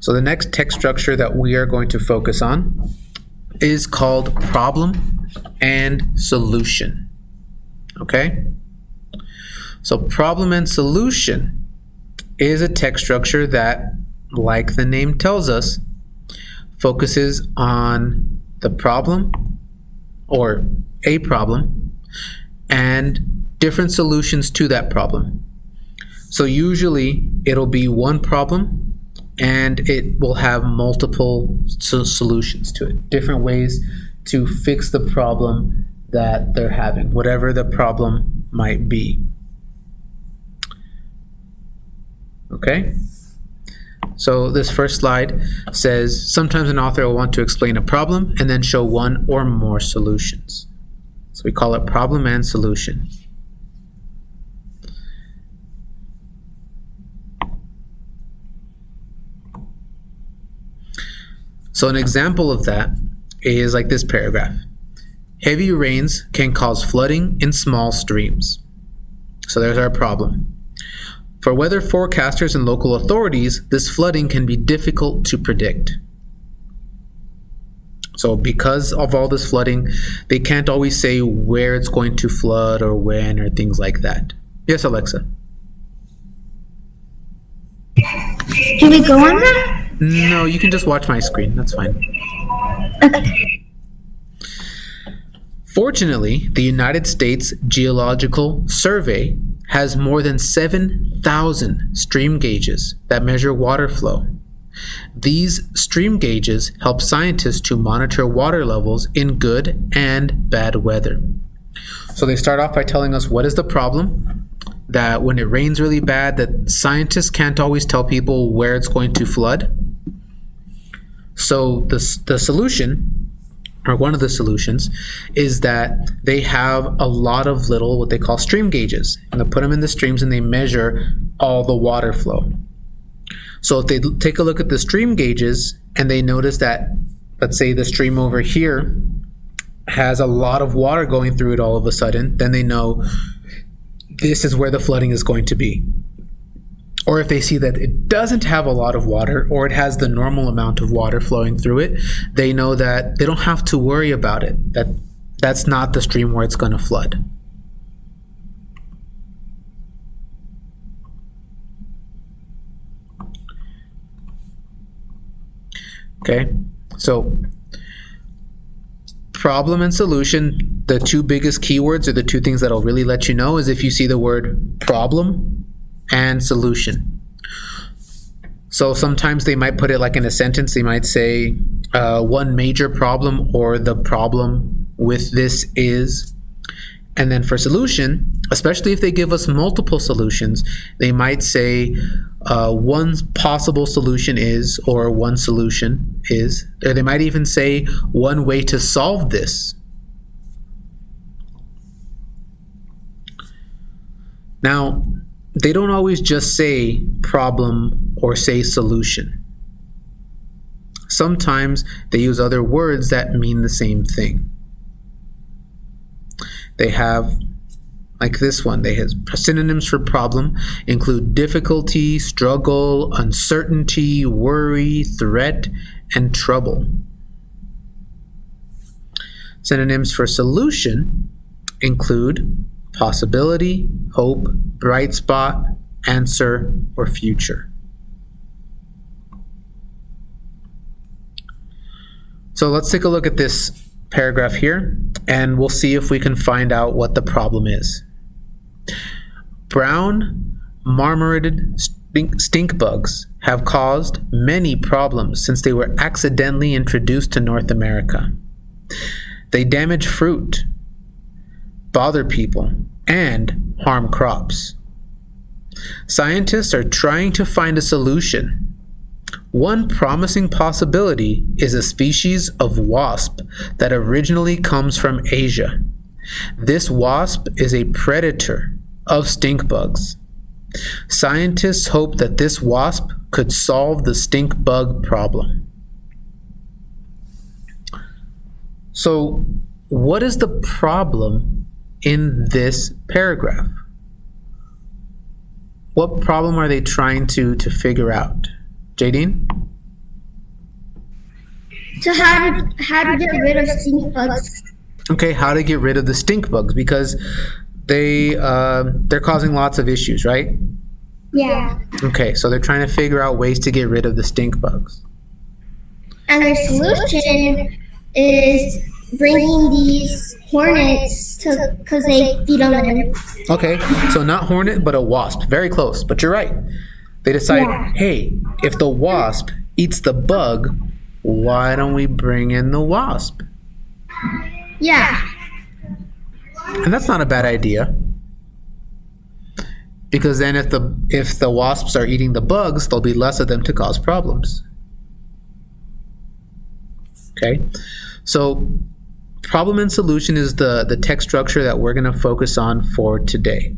So the next text structure that we are going to focus on is called problem and solution. Okay? So problem and solution is a text structure that, like the name tells us, focuses on the problem or a problem and different solutions to that problem. So usually it'll be one problem and it will have multiple solutions to it, different ways to fix the problem that they're having, whatever the problem might be. Okay? So this first slide says, sometimes an author will want to explain a problem and then show one or more solutions. So we call it problem and solution. So an example of that is like this paragraph. Heavy rains can cause flooding in small streams. So there's our problem. For weather forecasters and local authorities, this flooding can be difficult to predict. So because of all this flooding, they can't always say where it's going to flood or when or things like that. Yes, Alexa? Can we go on that? No, you can just watch my screen. That's fine. Okay. Fortunately, the United States Geological Survey has more than 7,000 stream gauges that measure water flow. These stream gauges help scientists to monitor water levels in good and bad weather. So they start off by telling us what is the problem, that when it rains really bad, that scientists can't always tell people where it's going to flood. So the solution, or one of the solutions, is that they have a lot of little, what they call stream gauges, and they put them in the streams and they measure all the water flow. So if they take a look at the stream gauges and they notice that, let's say the stream over here has a lot of water going through it all of a sudden, then they know this is where the flooding is going to be. Or if they see that it doesn't have a lot of water, or it has the normal amount of water flowing through it, they know that they don't have to worry about it, that's not the stream where it's going to flood. Okay, so problem and solution, the two biggest keywords, or the two things that'll really let you know, is if you see the word problem and solution. So sometimes they might put it like in a sentence. They might say one major problem, or the problem with this is. And then for solution, especially if they give us multiple solutions, they might say one possible solution is, or one solution is, or they might even say one way to solve this. Now, they don't always just say problem or say solution. Sometimes they use other words that mean the same thing. They have, like this one, they have synonyms for problem include difficulty, struggle, uncertainty, worry, threat, and trouble. Synonyms for solution include possibility, hope, bright spot, answer, or future. So let's take a look at this paragraph here, and we'll see if we can find out what the problem is. Brown marmorated stink bugs have caused many problems since they were accidentally introduced to North America. They damage fruit, bother people, and harm crops. Scientists are trying to find a solution. One promising possibility is a species of wasp that originally comes from Asia. This wasp is a predator of stink bugs. Scientists hope that this wasp could solve the stink bug problem. So, what is the problem in this paragraph? What problem are they trying to figure out? Jadine? So how to get rid of stink bugs? Okay, how to get rid of the stink bugs, because they're causing lots of issues, right? Yeah. Okay, so they're trying to figure out ways to get rid of the stink bugs. And the solution is bringing these hornets to because they feed on them. Okay, so not hornet, but a wasp. Very close, but you're right. They decide, Yeah. hey, if the wasp eats the bug, why don't we bring in the wasp? Yeah. And that's not a bad idea. Because then if the wasps are eating the bugs, there'll be less of them to cause problems. Okay? So problem and solution is the text structure that we're going to focus on for today.